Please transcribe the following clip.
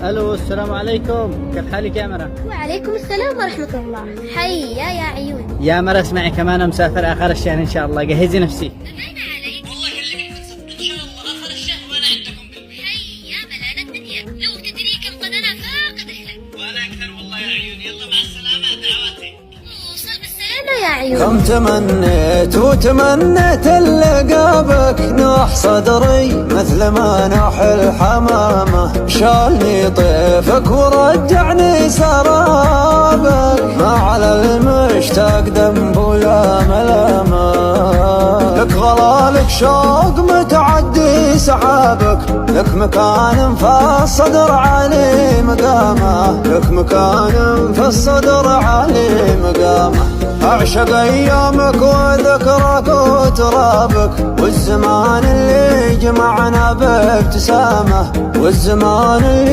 الو، السلام عليكم، كيف حالك يا مرة؟ وعليكم السلام ورحمة الله. حيا يا عيوني. يا مرة اسمعي، كمان مسافر آخر الشهر إن شاء الله، جهزي نفسي. أمانة عليك. والله كلمك إن شاء الله آخر الشهر وأنا عندكم بالبيت. حيا بلاد الدنيا، لو تدري كم قد أنا فاقد لك. وأنا أكثر والله يا عيوني، يلا مع السلامة، دعواتي. وصل بالسلامة يا عيوني. كم تمنيت وتمنيت اللقابك نوح صدري مثل ما نوح الحمامة، شالني طيفك ورجعني سرابك، ما على المشتاق ذنب ولا ملامة، لك غلالك شوق متعدي سحابك، لك مكان في الصدر علي مقامه، لك مكان في الصدر علي مقامه، أعشق أيامك وذكرك وترابك، والزمان اللي جمعنا بابتسامة، والزمان اللي